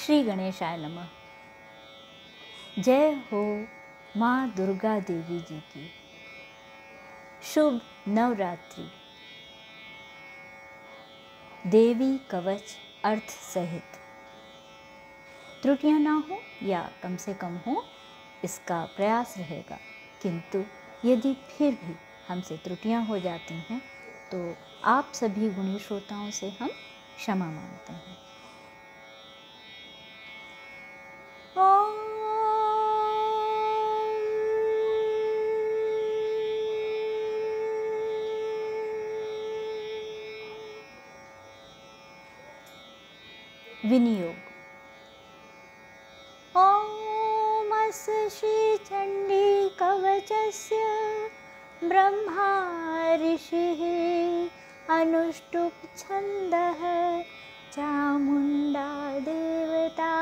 श्री गणेशाय नमः। जय हो माँ दुर्गा देवी जी की। शुभ नवरात्रि। देवी कवच अर्थ सहित त्रुटियां ना हो या कम से कम हो, इसका प्रयास रहेगा। किंतु यदि फिर भी हमसे त्रुटियां हो जाती हैं तो आप सभी गुणी श्रोताओं से हम क्षमा मांगते हैं। विनियोग। ॐ अस्य श्री चंडी कवचस्य ब्रह्मा ऋषिः अनुष्टुप् छन्दः चामुण्डा देवता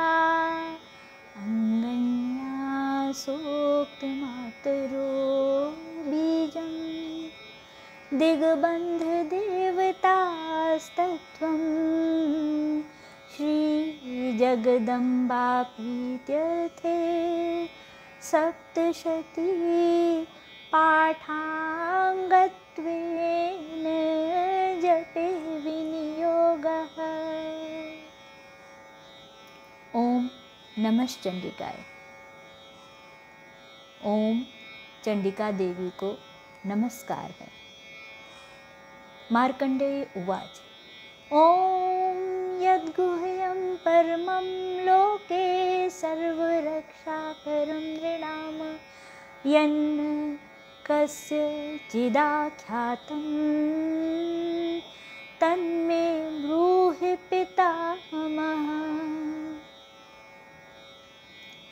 अंगन्या सूक्तमातरो बीजं दिग्बन्ध देवतास्तत्त्वं श्री जगदम्बा प्रीत्यर्थे सप्तशती पाठाङ्गत्वेन जपे विनियोगः। ओम नमः चंडिकाय। ओम चंडिका देवी को नमस्कार है। मार्कंडेय उवाच। ओम यद्गुह्यं परमं लोके सर्वरक्षाकरं नृणाम यन्न कस्यचिदाख्यातं तन्मे ब्रूहि पितामहः।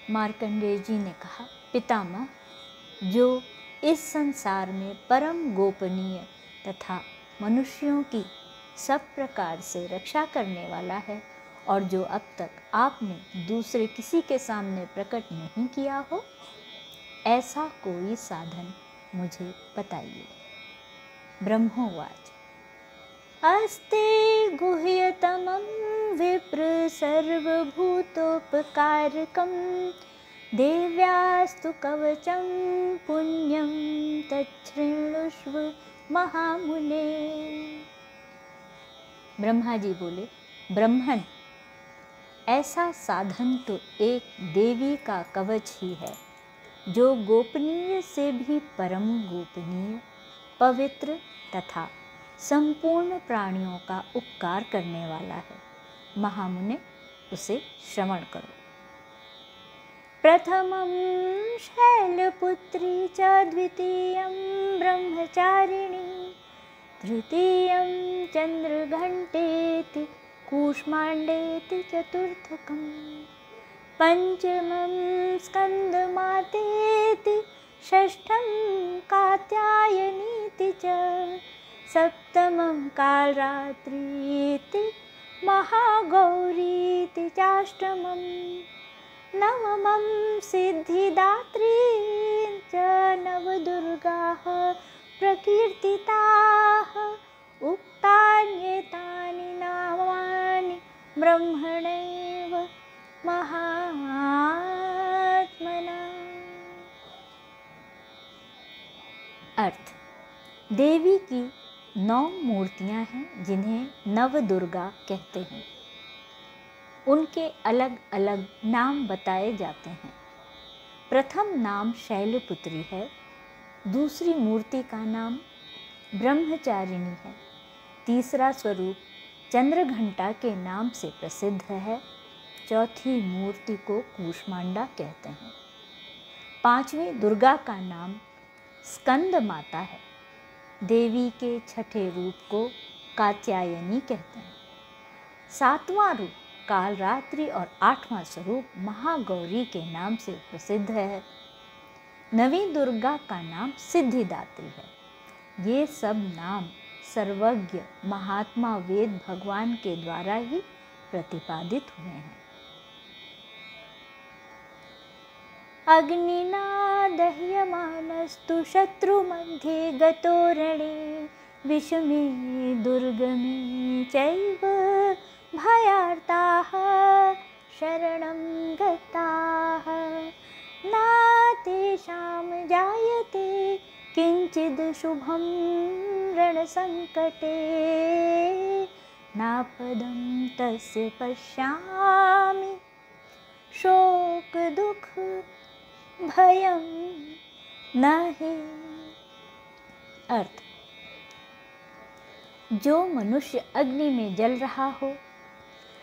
मार्कंडेय जी ने कहा, पितामह, जो इस संसार में परम गोपनीय तथा मनुष्यों की सब प्रकार से रक्षा करने वाला है और जो अब तक आपने दूसरे किसी के सामने प्रकट नहीं किया हो, ऐसा कोई साधन मुझे बताइए। ब्रह्मोवाच। अस्ते गुह्यतमं विप्र सर्वभूतोपकारकं देव्यास्तु कवचं पुण्यं तच्छृणुष्व महामुने। ब्रह्मा जी बोले, ब्रह्मन, ऐसा साधन तो एक देवी का कवच ही है जो गोपनीय से भी परम गोपनीय, पवित्र तथा संपूर्ण प्राणियों का उपकार करने वाला है। महामुने, उसे श्रवण करो। प्रथमं शैलपुत्री च द्वितीयं ब्रह्मचारिणी तृतीयं चंद्रघंटेति कूष्मांडेति चतुर्थकं पंचमं स्कंदमातेति षष्ठं कात्यायनीति च सप्तमं कालरात्रीति महागौरीति चाष्टमं नवमं सिद्धिदात्री च नवदुर्गाः प्रकीर्तिताः उक्तान्येतानि नामानि ब्रह्मणैव महात्मना। अर्थ। देवी की 9 मूर्तियां हैं जिन्हें नवदुर्गा कहते हैं। उनके अलग अलग नाम बताए जाते हैं। प्रथम नाम शैलपुत्री है, दूसरी मूर्ति का नाम ब्रह्मचारिणी है, तीसरा स्वरूप चंद्रघंटा के नाम से प्रसिद्ध है, चौथी मूर्ति को कूष्मांडा कहते हैं, पांचवी दुर्गा का नाम स्कंद माता है, देवी के छठे रूप को कात्यायनी कहते हैं, सातवां रूप कालरात्रि और आठवां स्वरूप महागौरी के नाम से प्रसिद्ध है, नवी दुर्गा का नाम सिद्धिदात्री है। ये सब नाम सर्वज्ञ महात्मा वेद भगवान के द्वारा ही प्रतिपादित हुए हैं। अग्निना दह्यमानस्तु शत्रुमध्ये गतो रणे विषमे दुर्गमे चैव भयार्ताः शरणं गताः न तेषां जायते किञ्चित् शुभं रणसङ्कटे नापदं तस्य पश्यामि शोक दुख भयं नहि। अर्थ, जो मनुष्य अग्नि में जल रहा हो,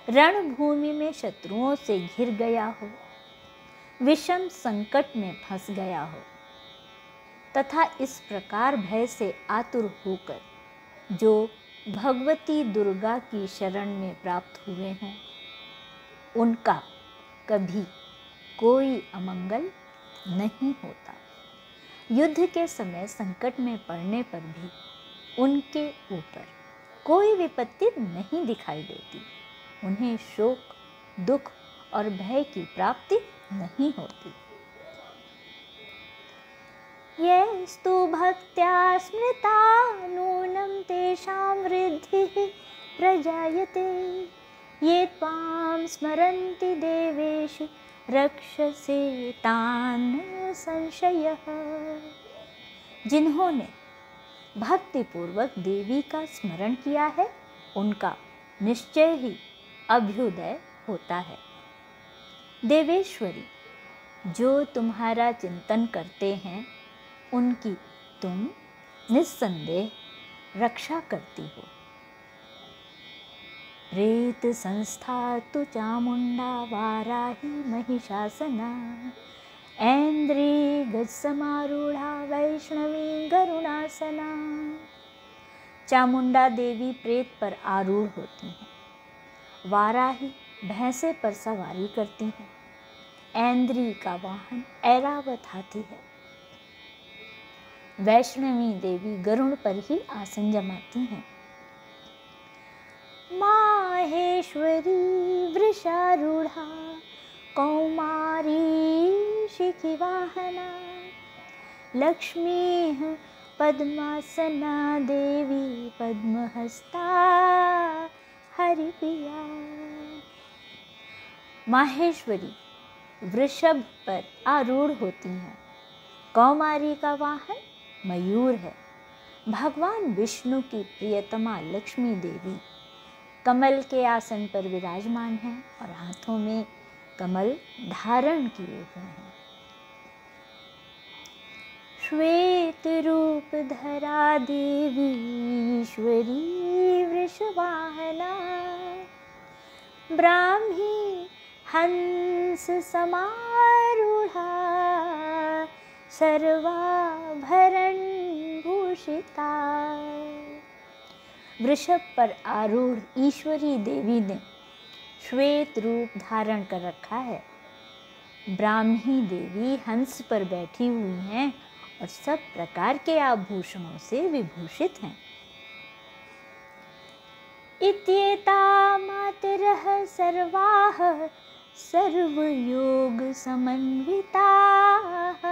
रणभूमि में शत्रुओं से घिर गया हो, विषम संकट में फंस गया हो तथा इस प्रकार भय से आतुर होकर जो भगवती दुर्गा की शरण में प्राप्त हुए हों, उनका कभी कोई अमंगल नहीं होता। युद्ध के समय संकट में पड़ने पर भी उनके ऊपर कोई विपत्ति नहीं दिखाई देती। उन्हें शोक, दुख और भय की प्राप्ति नहीं होती। येस्तु भक्त्या स्मृता नूनं तेषां वृद्धिः प्रजायते ये त्वां स्मरन्ति देवेषु रक्षसे तान् संशयः। जिन्होंने भक्तिपूर्वक देवी का स्मरण किया है, उनका निश्चय ही अभ्युदय होता है। देवेश्वरी, जो तुम्हारा चिंतन करते हैं, उनकी तुम निस्संदेह रक्षा करती हो। प्रेत संस्था तु चामुंडा वाराही महिषासना ऐन्द्री गजसमारूढ़ा वैष्णवी गरुणासना। चामुंडा देवी प्रेत पर आरूढ़ होती हैं, वाराही भैंसे पर सवारी करती हैं, ऐन्द्री का वाहन ऐरावत हाथी है, वैष्णवी देवी गरुड़ पर ही आसन जमाती हैं। माहेश्वरी वृषारूढ़ा कौमारी शिखिवाहना लक्ष्मीः पद्मासना देवी पद्महस्ता हरिप्रिया। माहेश्वरी वृषभ पर आरूढ़ होती हैं। कौमारी का वाहन मयूर है। भगवान विष्णु की प्रियतमा लक्ष्मी देवी कमल के आसन पर विराजमान हैं और हाथों में कमल धारण किए हुए हैं। श्वेत रूप धरा देवी ईश्वरी वृषवाहना ब्राह्मी हंस समारूढ़ा सर्वाभरण भूषिता। वृषभ पर आरूढ़ ईश्वरी देवी ने श्वेत रूप धारण कर रखा है। ब्राह्मी देवी हंस पर बैठी हुई हैं और सब प्रकार के आभूषणों से विभूषित हैं। इत्येता मातरः सर्वाः सर्वयोग समन्विताः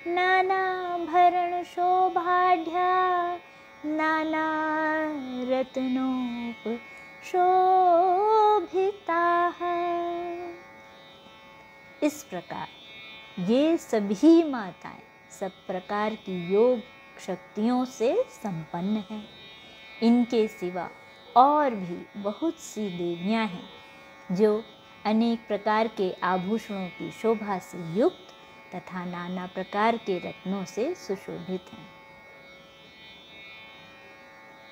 नानाभरण शोभाढ्या नानारत्नोप शोभिताः। इस प्रकार ये सभी माताएं सब प्रकार की योग शक्तियों से संपन्न हैं। इनके सिवा और भी बहुत सी देवियां हैं जो अनेक प्रकार के आभूषणों की शोभा से युक्त तथा नाना प्रकार के रत्नों से सुशोभित हैं।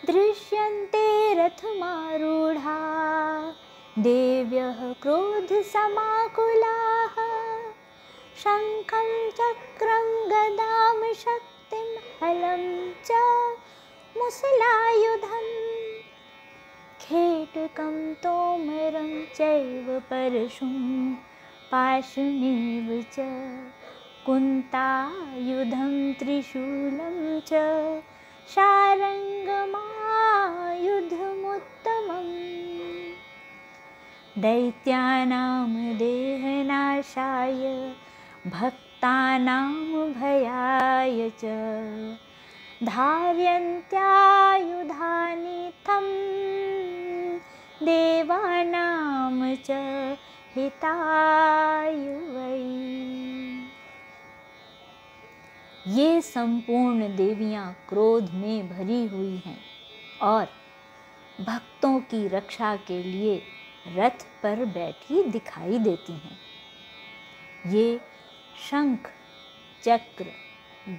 दृश्यन्ते रथमारूढ़ा देव्यः क्रोधसमाकुलाः शङ्खं चक्रं गदां शक्तिं हलं च मुसलायुधं खेटकं तोमरं चैव परशुं पाशुमेव च कुन्तायुधं त्रिशूलं च शारङ्गमायुधमुत्तमम् दैत्यानां देहनाशाय भक्तानां भयाय च धार्यन्त्यायुधानि तं देवानां च हिताय वै। ये संपूर्ण देवियां क्रोध में भरी हुई हैं और भक्तों की रक्षा के लिए रथ पर बैठी दिखाई देती हैं। ये शंख, चक्र,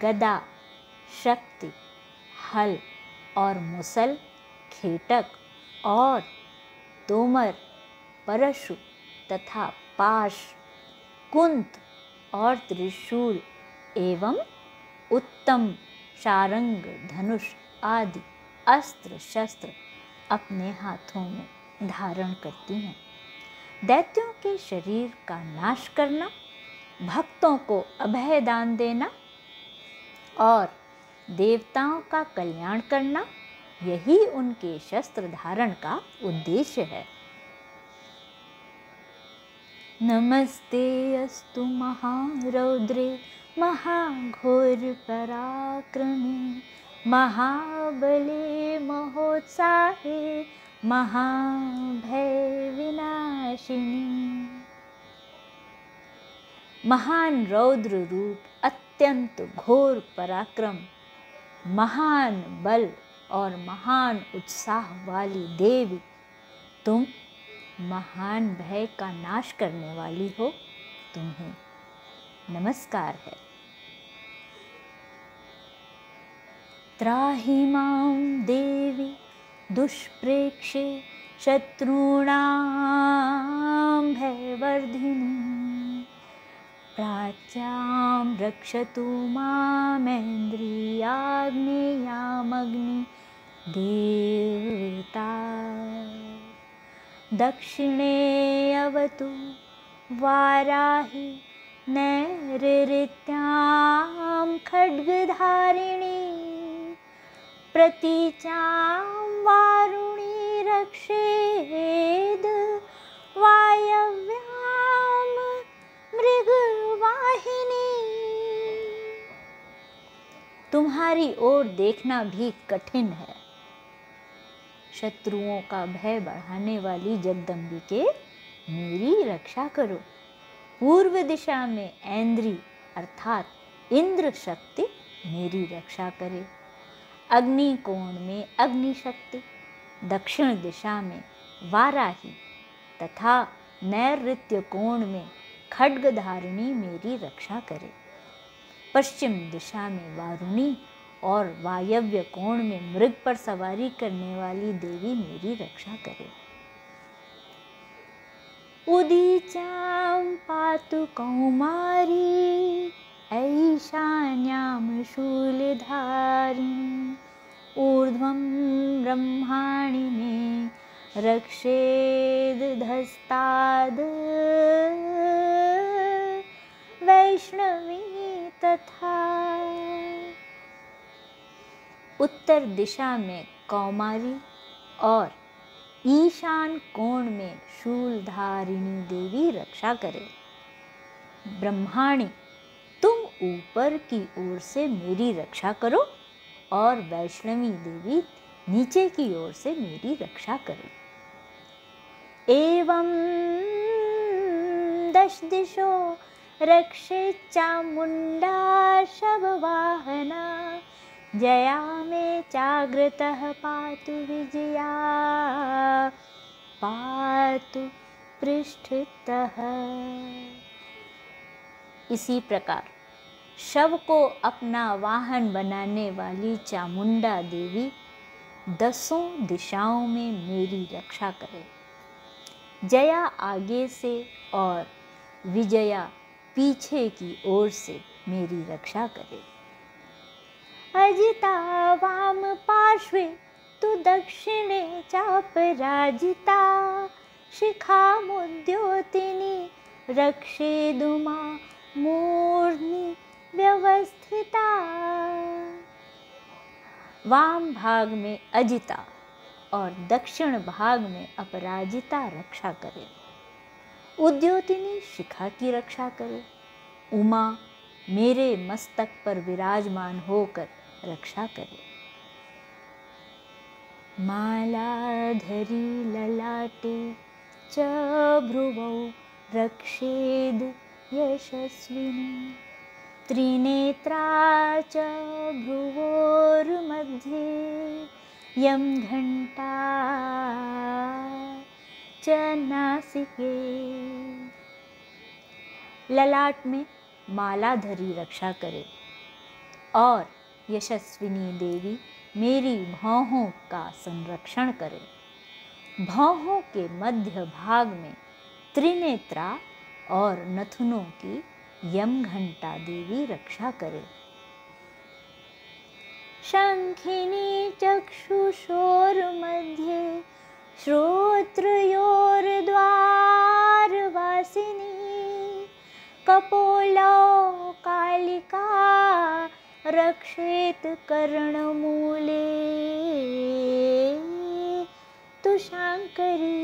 गदा, शक्ति, हल और मुसल, खेटक और तोमर, परशु तथा पाश, कुंत और त्रिशूल एवं उत्तम शारंग, धनुष आदि अस्त्र शस्त्र अपने हाथों में धारण करती हैं। दैत्यों के शरीर का नाश करना, भक्तों को अभय दान देना और देवताओं का कल्याण करना, यही उनके शस्त्र धारण का उद्देश्य है। नमस्ते अस्तु महारौद्रे महाघोर पराक्रमे महाबले महोत्साहे महाभय विनाशिनी। महान रौद्र रूप, अत्यंत घोर पराक्रम, महान बल और महान उत्साह वाली देवी, तुम महान भय का नाश करने वाली हो, तुम्हें नमस्कार है। त्राहि मां देवी दुष्प्रेक्षे शत्रूणां भयवर्धिनी। प्राच्यां रक्षतु मामेन्द्रियाग्नेयामग्निदेवता। दक्षिणे अवतु वाराहि नैऋत्यां खड्गधारिणी। प्रतीचां वारुणी रक्षेद वायव्यां मृगवाहिनी। तुम्हारी ओर देखना भी कठिन है। शत्रुओं का भय बढ़ाने वाली जगदम्बिके, मेरी रक्षा करो। पूर्व दिशा में ऐन्द्री अर्थात इंद्र शक्ति मेरी रक्षा करे। अग्नि कोण में अग्नि शक्ति, दक्षिण दिशा में वाराही तथा नैऋत्य कोण में खड्गधारिणी मेरी रक्षा करे। पश्चिम दिशा में वारुणी और वायव्य कोण में मृग पर सवारी करने वाली देवी मेरी रक्षा करे। उदीचां पातु कौमारी ऐशान्यां शूलधारिणी। ऊर्ध्वं ब्रह्माणि मे रक्षेदधस्ताद् वैष्णवी तथा। उत्तर दिशा में कौमारी और ईशान कोण में शूलधारिणी देवी रक्षा करे। ब्रह्माणी, तुम ऊपर की ओर से मेरी रक्षा करो और वैष्णवी देवी नीचे की ओर से मेरी रक्षा करे। एवं दश दिशो रक्षे चामुंडा शववाहना। जया में जागृतः पातु विजया पातु पृष्ठतः। इसी प्रकार शव को अपना वाहन बनाने वाली चामुंडा देवी दसों दिशाओं में मेरी रक्षा करे। जया आगे से और विजया पीछे की ओर से मेरी रक्षा करे। अजिता वाम पार्श्वे तु दक्षिणे चापराजिता। शिखामुद्योतिनी रक्षेदुमा मूर्ध्नि व्यवस्थिता। वाम भाग में अजिता और दक्षिण भाग में अपराजिता रक्षा करे। उद्योतिनी शिखा की रक्षा करे। उमा मेरे मस्तक पर विराजमान होकर रक्षा करे। मालाधरी ललाटे च भ्रुवौ रक्षेद् यशस्विनी। त्रिनेत्रा च भ्रुवोर्मध्ये यं घण्टा च नासिके। ललाट में माला धरी रक्षा करे और यशस्विनी देवी मेरी भौहों का संरक्षण करे। भौहों के मध्य भाग में त्रिनेत्रा और नथुनों की यमघंटा देवी रक्षा करे। शंखिनी चक्षुषोर्मध्ये श्रोत्रयोर्द्वारवासिनी कपोलो कालिका रक्षेत कर्णमूले तुषांकरी।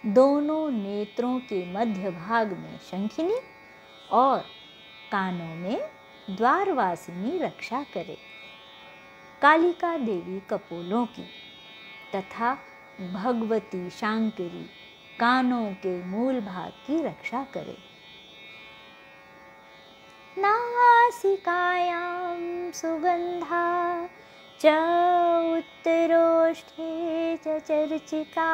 दोनों नेत्रों के मध्य भाग में शंखिनी और कानों में द्वारवासिनी रक्षा करे। कालिका देवी कपोलों की तथा भगवती शांकरी कानों के मूल भाग की रक्षा करे। नासिकायां सुगंधा च उत्तरोष्ठे च चर्चिका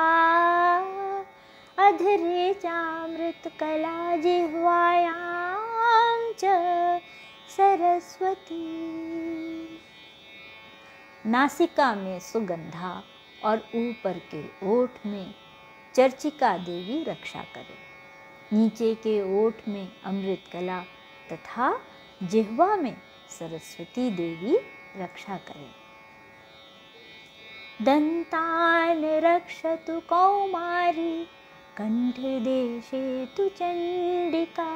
अधरे चामृतकला जिह्वायां च सरस्वती। नासिका में सुगंधा और ऊपर के ओठ में चर्चिका देवी रक्षा करे। नीचे के ओठ में अमृत कला तथा जिह्वा में सरस्वती देवी रक्षा करे। दंतान रक्षतु कौमारी कंठदेशे तु चंडिका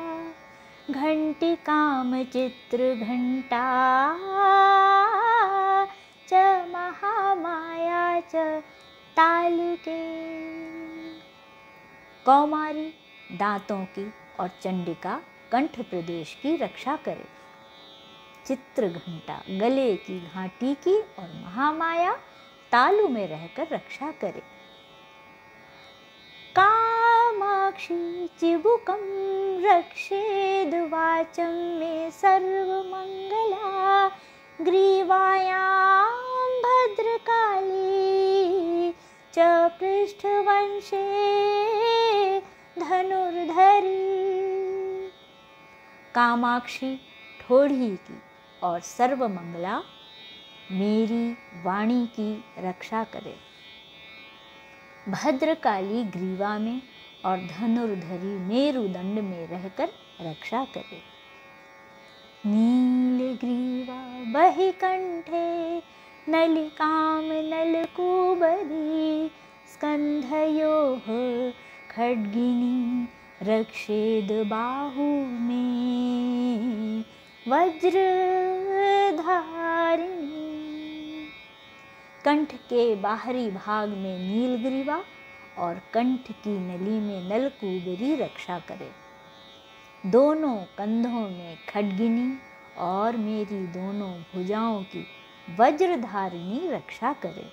घंटिकाम चित्र घंटा च महामाया च तालुके। कौमारी दांतों की और चंडिका कंठ प्रदेश की रक्षा करे। चित्र घंटा गले की घाटी की और महामाया तालु में रहकर रक्षा करे। कामाक्षी चिबुकम रक्षेद वाचम में सर्वमंगला ग्रीवायां भद्रकाली च पृष्ठवंशे धनुर्धरी। कामाक्षी ठोड़ी की और सर्वमंगला मेरी वाणी की रक्षा करे। भद्रकाली ग्रीवा में और धनुर्धरी मेरुदंड में रहकर रक्षा करे। नीलग्रीवा बहिकंठे नलिकाम नलकूबरी स्कंधयोः खड्गिनी रक्षेद बाहु में वज्रधारिणी। कंठ के बाहरी भाग में नीलग्रीवा और कंठ की नली में नलकूबरी रक्षा करे। दोनों कंधों में खड्गिनी और मेरी दोनों भुजाओं की वज्रधारिणी रक्षा करे।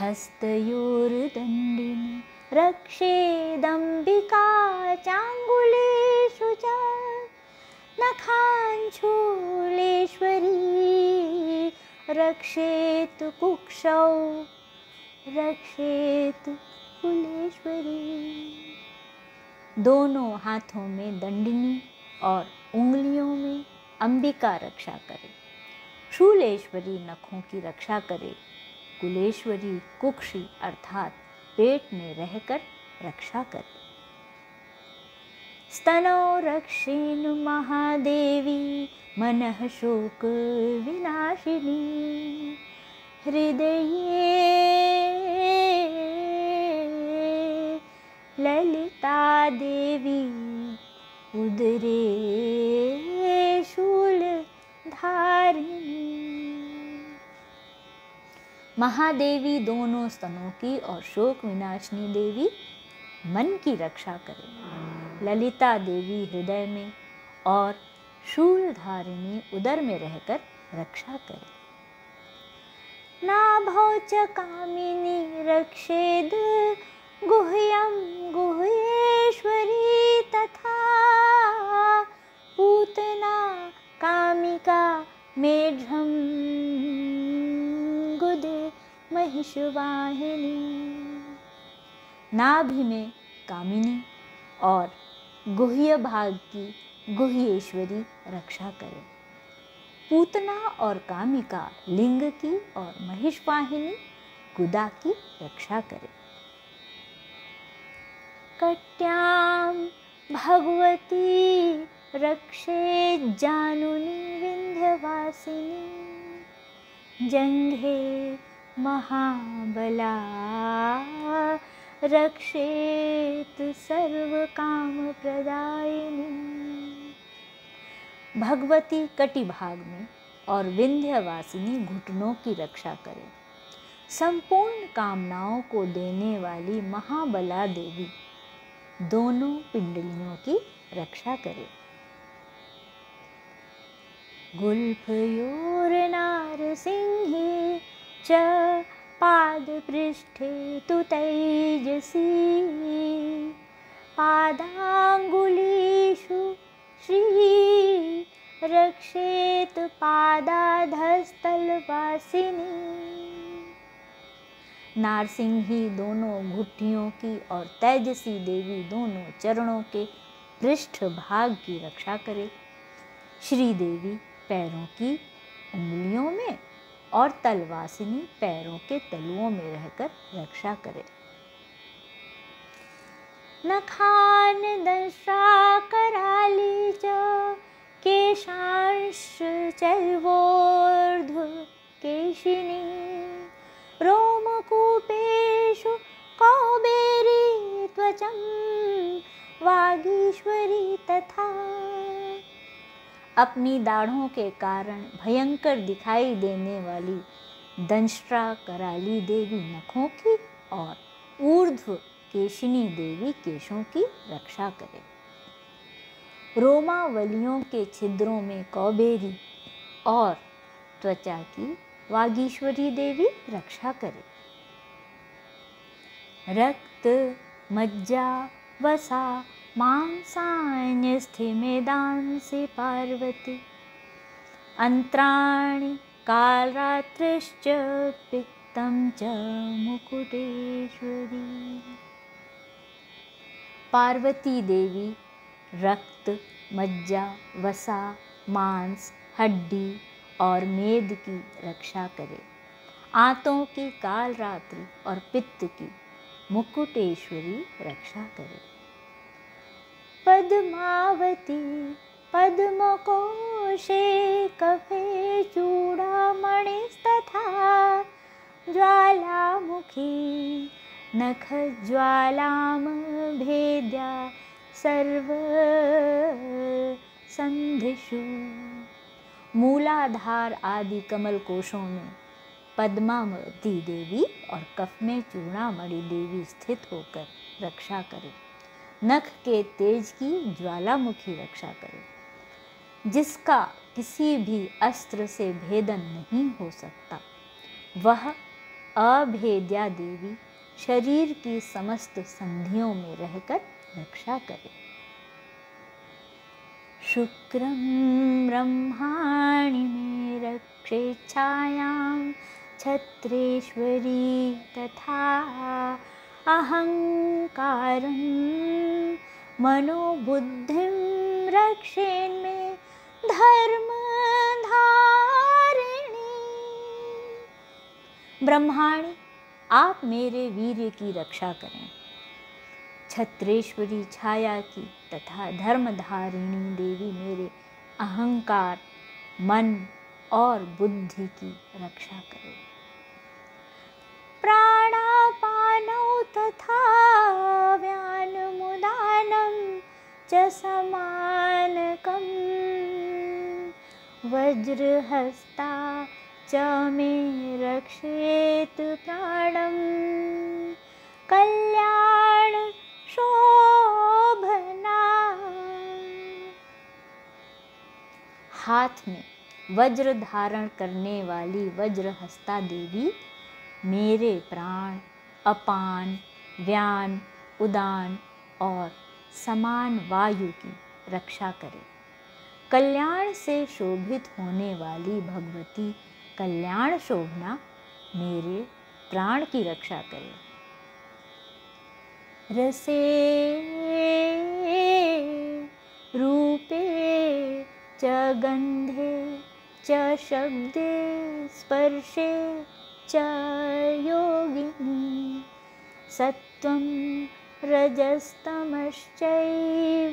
हस्तयोर्दंडिनी रक्षेदंबिका चांगुलेषु च नखांशूलेश्वरी रक्षेत कुक्षौ रक्षेत कुलेश्वरी। दोनों हाथों में दंडिनी और उंगलियों में अंबिका रक्षा करे। शूलेश्वरी नखों की रक्षा करे। कुलेश्वरी कुक्षी अर्थात पेट में रहकर रक्षा करे। स्तनो रक्षेनु महादेवी मनः शोक विनाशिनी हृदये ललिता देवी उदरे शूलधारिणी। महादेवी दोनों स्तनों की और शोक विनाशिनी देवी मन की रक्षा करे। ललिता देवी हृदय में और शूलधारिणी उदर में रहकर रक्षा करे। नाभौ च कामिनी रक्षेद गुह्यं गुह्येश्वरी तथा पूतना कामिका मेढ्रं गुदे महिषवाहिनी। नाभि में कामिनी और गुह्य भाग की गुह्येश्वरी रक्षा करे। पूतना और कामिका लिंग की और महिषवाहिनी गुदा की रक्षा करे। कट्यां भगवती रक्षे जानुनी विंध्यवासिनी। जंघे महाबला रक्षेत सर्व काम प्रदायिनी। भगवती कटि भाग में और विंध्यवासिनी घुटनों की रक्षा करे। संपूर्ण कामनाओं को देने वाली महाबला देवी दोनों पिंडलियों की रक्षा करे। गुल्फयोर्नारसिंहे च पादपृष्ठे तु तैजसी। पादांगुलीषु श्री रक्षेत पादाधस्तलवासिनी। नारसिंही दोनों घुट्टियों की और तेजसी देवी दोनों चरणों के पृष्ठ भाग की रक्षा करे। श्री देवी पैरों की उंगलियों में और तलवासिनी पैरों के तलुओं में रहकर रक्षा करे। नखान दंष्ट्रा कराली च केशांश चैवोर्ध्व केशिनी। रोमकूपेषु कौबेरी त्वचं वागीश्वरी तथा। अपनी दाढ़ों के कारण भयंकर दिखाई देने वाली दंष्ट्रा कराली देवी नखों की और ऊर्ध्व केशिनी देवी केशों की रक्षा करे। रोमावलियों के छिद्रों में कौबेरी और त्वचा की वागीश्वरी देवी रक्षा करे। रक्त मज्जा वसा मांसान्यस्थिमेदांसि पार्वती। अंत्राणि कालरात्रिश्च पित्तं च मुकुटेश्वरी। पार्वती देवी रक्त मज्जा वसा मांस हड्डी और मेद की रक्षा करे। आंतों की कालरात्रि और पित्त की मुकुटेश्वरी रक्षा करे। पद्मावती पद्मकोशे कफे चूड़ामणिस्तथा। ज्वालामुखी नखज्वालां भेद्या सर्वसन्धिषु। मूलाधार आदि कमल कोशों में पद्मावती देवी और कफ में चूड़ामणि देवी स्थित होकर रक्षा करे। नख के तेज की ज्वालामुखी रक्षा करे, जिसका किसी भी अस्त्र से भेदन नहीं हो सकता। वह अभेद्या देवी शरीर की समस्त संधियों में रहकर रक्षा करे। शुक्रं ब्रह्माणि मे रक्षेच्छायां छत्रेश्वरी तथा। अहंकारं मनोबुद्धिं रक्षेन्मे धर्मधारिणी। ब्रह्माणी आप मेरे वीर्य की रक्षा करें। छत्रेश्वरी छाया की तथा धर्मधारिणी देवी मेरे अहंकार मन और बुद्धि की रक्षा करें। प्राणापानौ तथा व्यानमुदानं च समानकं। वज्रहस्ता च मे रक्षेत प्राणं। कल्याण शोभना। हाथ में वज्र धारण करने वाली वज्रहस्ता देवी मेरे प्राण, अपान, व्यान, उदान और समान वायु की रक्षा करे। कल्याण से शोभित होने वाली भगवती कल्याण शोभना मेरे प्राण की रक्षा करे। रसे रूपे च गंधे च शब्दे स्पर्शे च योगिनी सत्वं रजस्तमश्चैव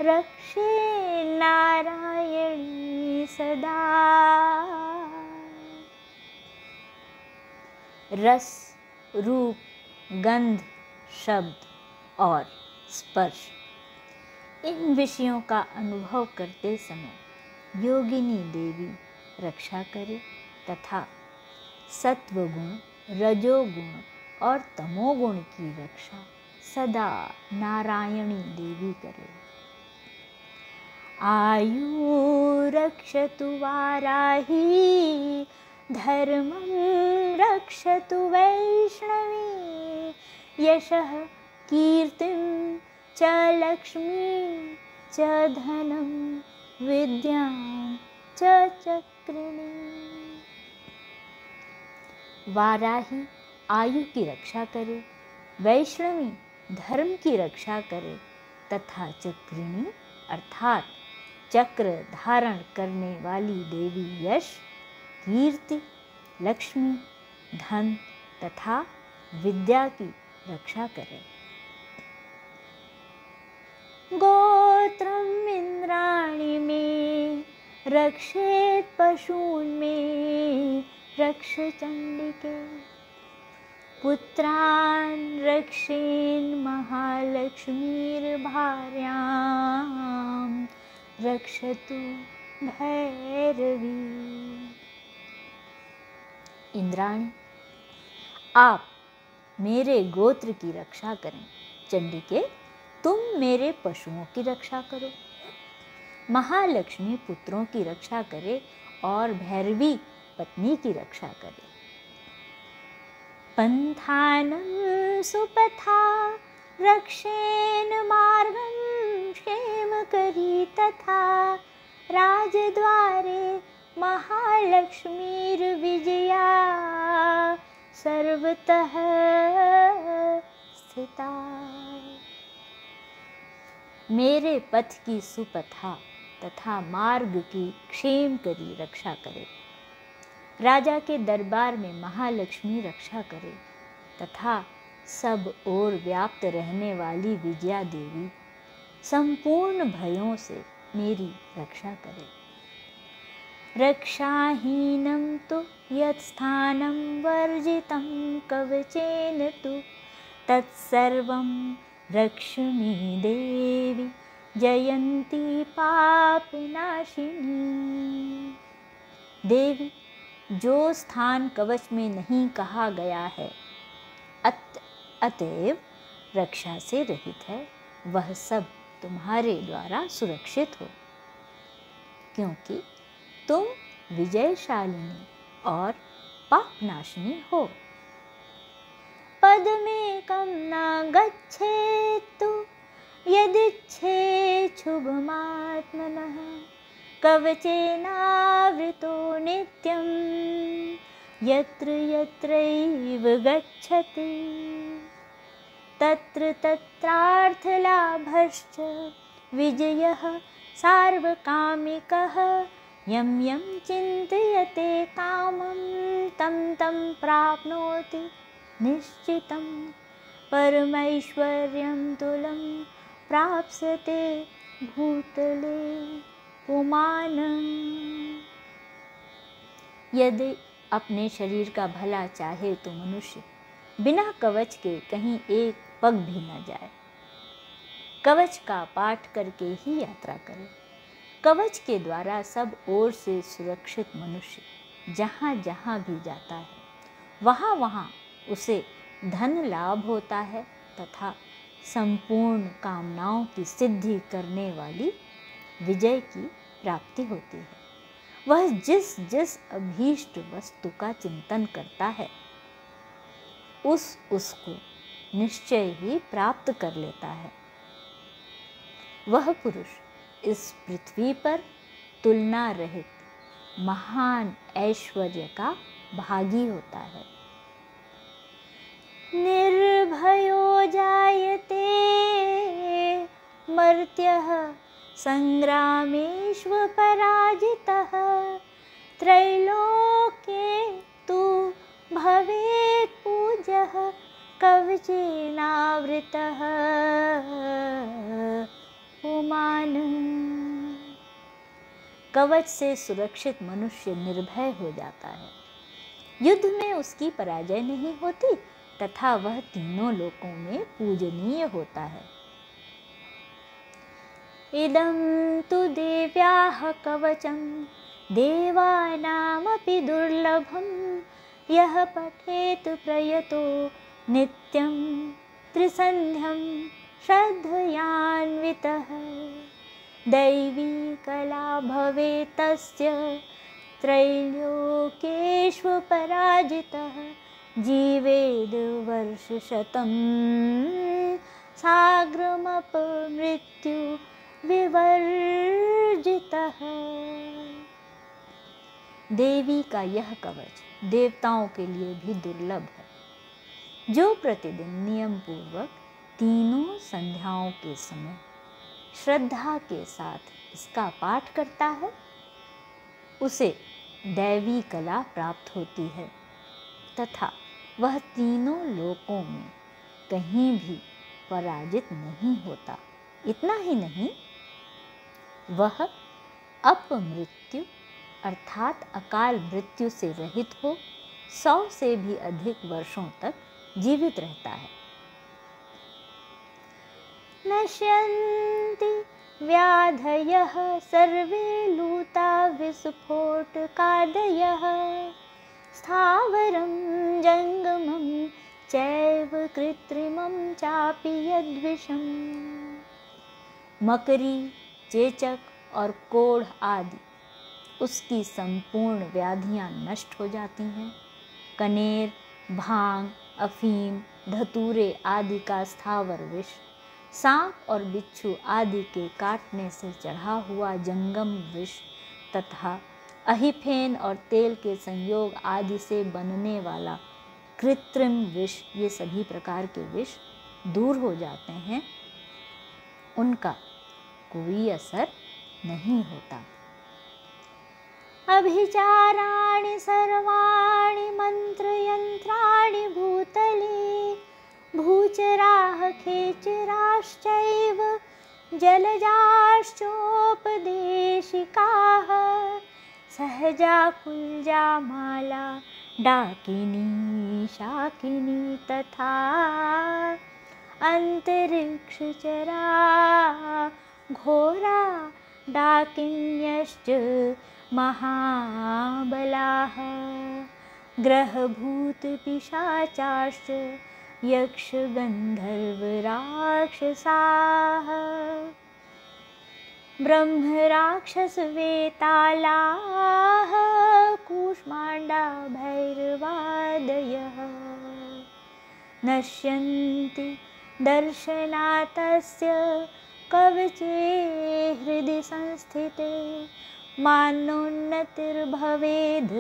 रक्षे नारायणी सदा। रस, रूप, गंध, शब्द और स्पर्श, इन विषयों का अनुभव करते समय योगिनी देवी रक्षा करे तथा सत्वगुण, रजोगुण और तमोगुण की रक्षा सदा नारायणी देवी करे। आयु रक्षतु वाराही धर्मं रक्षतु वैष्णवी यशः कीर्तिं च लक्ष्मीं च धनं विद्यां च चक्रिणी। वाराही आयु की रक्षा करे, वैष्णवी धर्म की रक्षा करे तथा चक्रिणी अर्थात चक्र धारण करने वाली देवी यश, कीर्ति, लक्ष्मी, धन तथा विद्या की रक्षा करे। गोत्रम इंद्राणी में रक्षेत पशून् में रक्ष चंडिके पुत्रान् रक्षेन् महालक्ष्मीर्भार्यां रक्षतु भैरवी। इंद्राणी, आप मेरे गोत्र की रक्षा करें। चंडिके, तुम मेरे पशुओं की रक्षा करो। महालक्ष्मी पुत्रों की रक्षा करे और भैरवी पत्नी की रक्षा करे। पंथानं सुपथा रक्षेन मार्गं क्षेमकरी तथा राजद्वारे महालक्ष्मीर्विजया सर्वतः स्थिता। मेरे पथ की सुपथा तथा मार्ग की क्षेमकरी रक्षा करे। राजा के दरबार में महालक्ष्मी रक्षा करे तथा सब ओर व्याप्त रहने वाली विजया देवी संपूर्ण भयों से मेरी रक्षा करे। रक्षाहीनं तु यत्स्थानं वर्जितं कवचेन तु तत्सर्वं रक्ष्मि देवी जयंती पापनाशिनी। देवी, जो स्थान कवच में नहीं कहा गया है अतएव रक्षा से रहित है, वह सब तुम्हारे द्वारा सुरक्षित हो, क्योंकि तुम विजयशालिनी और पापनाशिनी हो। पदमेकं न गच्छेत्तु यदिच्छेत् शुभमात्मनः कवचेनावृतो नित्यं यत्र यत्रैव गच्छति तत्र तत्रार्थलाभश्च विजयः सार्वकामिकः यं यं चिन्तयते कामं तं तं प्राप्नोति निश्चितं परमैश्वर्यं तुलं प्राप्स्यते भूतले पुमानम्। यदि अपने शरीर का भला चाहे तो मनुष्य बिना कवच के कहीं एक पग भी न जाए, कवच का पाठ करके ही यात्रा करे। कवच के द्वारा सब ओर से सुरक्षित मनुष्य जहाँ जहाँ भी जाता है वहाँ वहाँ उसे धन लाभ होता है तथा संपूर्ण कामनाओं की सिद्धि करने वाली विजय की प्राप्ति होती है। वह जिस जिस अभीष्ट वस्तु का चिंतन करता है उसको निश्चय ही प्राप्त कर लेता है। वह पुरुष इस पृथ्वी पर तुलना रहित महान ऐश्वर्य का भागी होता है। निर्भयो जायते मर्त्यः संग्रामेषु पराजितः त्रैलोक्ये तु भवेत् पूज्यः कवचेनावृतः पुमान्। कवच से सुरक्षित मनुष्य निर्भय हो जाता है, युद्ध में उसकी पराजय नहीं होती तथा वह तीनों लोकों में पूजनीय होता है। इदं तु देव्याः कवचं देवानामपि दुर्लभं यः पठेत् प्रयतो नित्यं त्रिसन्ध्यं श्रद्धयान्वितः दैवी कला भवेत् तस्य त्रैलोक्येषु पराजितः जीवेद् वर्षशतं साग्रमपमृत्यु विवर्जितः। देवी का यह कवच देवताओं के लिए भी दुर्लभ है। जो प्रतिदिन नियम पूर्वक तीनों संध्याओं के समय श्रद्धा के साथ इसका पाठ करता है, उसे दैवी कला प्राप्त होती है तथा वह तीनों लोकों में कहीं भी पराजित नहीं होता। इतना ही नहीं, वह अपमृत्यु अर्थात अकाल मृत्यु से रहित हो 100 से भी अधिक वर्षों तक जीवित रहता है। नश्यन्ति व्याधयः सर्वे लूता विस्फोटकादयः स्थावरं जंगमं चैव कृत्रिमं चापि यद्विषम्। मकरी, चेचक और कोढ़ आदि उसकी संपूर्ण व्याधियां नष्ट हो जाती हैं। कनेर, भांग, अफीम, धतूरे आदि का स्थावर विष, सांप और बिच्छू आदि के काटने से चढ़ा हुआ जंगम विष तथा अहिफेन और तेल के संयोग आदि से बनने वाला कृत्रिम विष, ये सभी प्रकार के विष दूर हो जाते हैं, उनका कोई असर नहीं होता। अभिचाराणि सर्वाणि मंत्रयंत्राणि भूतले भूचराः खेचराश्चैव जलजाश्चोपदेशिकाः सहजा कुल्जा माला डाकिनी शाकिनी तथा अंतरिक्षचरा घोरा डाकिन्यश्च महाबलाः ग्रहभूतपिशाचाश्च यक्षगन्धर्वराक्षसाः ब्रह्मराक्षसवेतालाः कूष्माण्डा भैरवादयः नश्यन्ति दर्शनातस्य कवचे हृदि संस्थिते मानोन्नतिर्भवेद्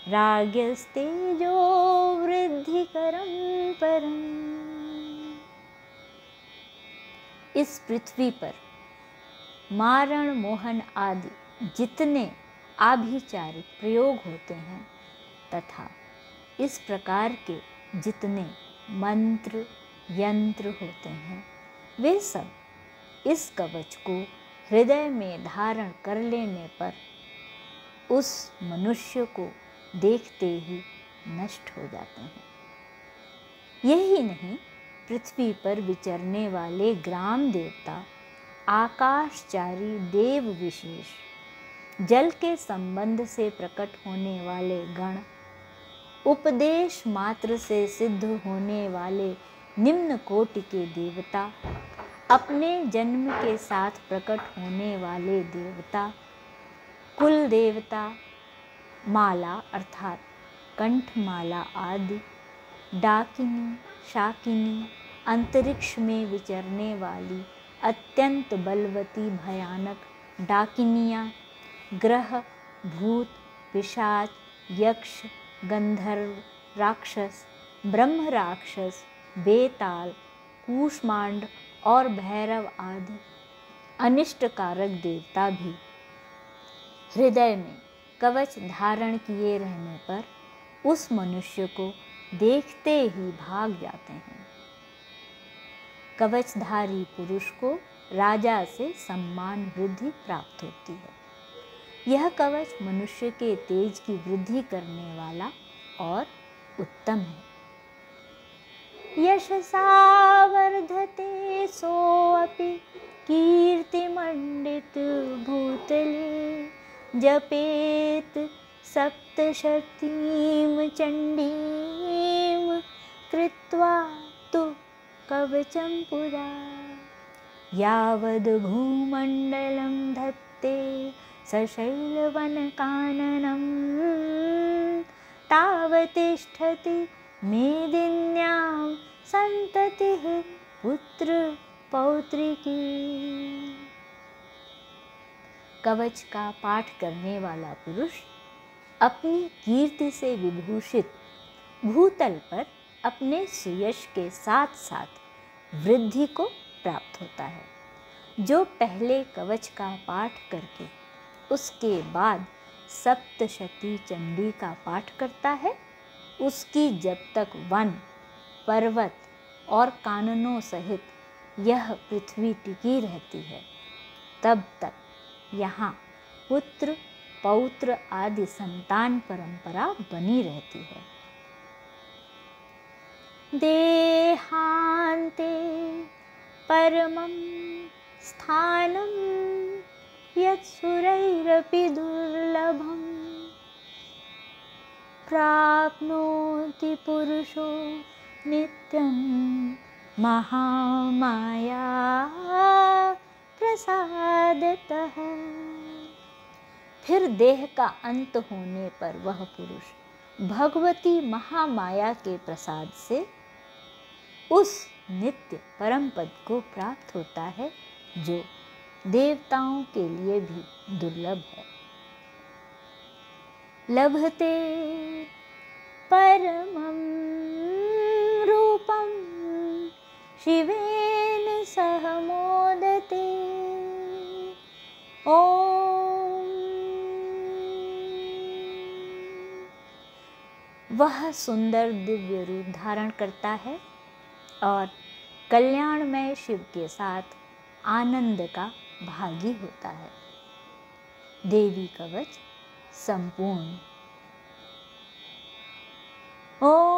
राज्ञस्तेजो वृद्धिकरं परम्। इस पृथ्वी पर मारण, मोहन आदि जितने आभिचारिक प्रयोग होते हैं तथा इस प्रकार के जितने मंत्र यंत्र होते हैं, वे सब इस कवच को हृदय में धारण कर लेने पर उस मनुष्य को देखते ही नष्ट हो जाते हैं। यही नहीं, पृथ्वी पर विचरने वाले ग्राम देवता, आकाशचारी देव विशेष, जल के संबंध से प्रकट होने वाले गण, उपदेश मात्र से सिद्ध होने वाले निम्न कोटि के देवता, अपने जन्म के साथ प्रकट होने वाले देवता, कुल देवता, माला अर्थात कंठमाला आदि, डाकिनी, शाकिनी अंतरिक्ष में विचरने वाली अत्यंत बलवती भयानक डाकिनियाँ, ग्रह, भूत, पिशाच, यक्ष, गंधर्व, राक्षस, ब्रह्म राक्षस, बेताल, कूष्मांड और भैरव आदि अनिष्टकारक देवता भी हृदय में कवच धारण किए रहने पर उस मनुष्य को देखते ही भाग जाते हैं। कवचधारी पुरुष को राजा से सम्मान वृद्धि प्राप्त होती है। यह कवच मनुष्य के तेज की वृद्धि करने वाला और उत्तम है। यशसा वर्धते सोऽपि कीर्तिमण्डित भूतले, जपेत सप्तशतीं चण्डीं कृत्वा तु कवचं पुरा, यावद् भूमण्डलं धत्ते सशैलवनकाननं, तावतिष्ठति मेदिन्यां संततिः पुत्र पौत्रिकी। कवच का पाठ करने वाला पुरुष अपनी कीर्ति से विभूषित भूतल पर अपने सुयश के साथ साथ वृद्धि को प्राप्त होता है। जो पहले कवच का पाठ करके उसके बाद सप्तशती चंडी का पाठ करता है, उसकी जब तक वन, पर्वत और काननों सहित यह पृथ्वी टिकी रहती है, तब तक यहाँ पुत्र, पौत्र आदि संतान परंपरा बनी रहती है। देहान्ते परमं स्थानं यत्सुरैरपि दुर्लभं, प्राप्नोति पुरुषो नित्यं महामाया प्रसादतः। फिर देह का अंत होने पर वह पुरुष भगवती महामाया के प्रसाद से उस नित्य परम पद को प्राप्त होता है, जो देवताओं के लिए भी दुर्लभ है। लभते परमं रूपं शिवेन सह मोदते। ओम। वह सुंदर दिव्य रूप धारण करता है और कल्याणमय शिव के साथ आनंद का भागी होता है। देवी कवच संपूर्ण। ओम।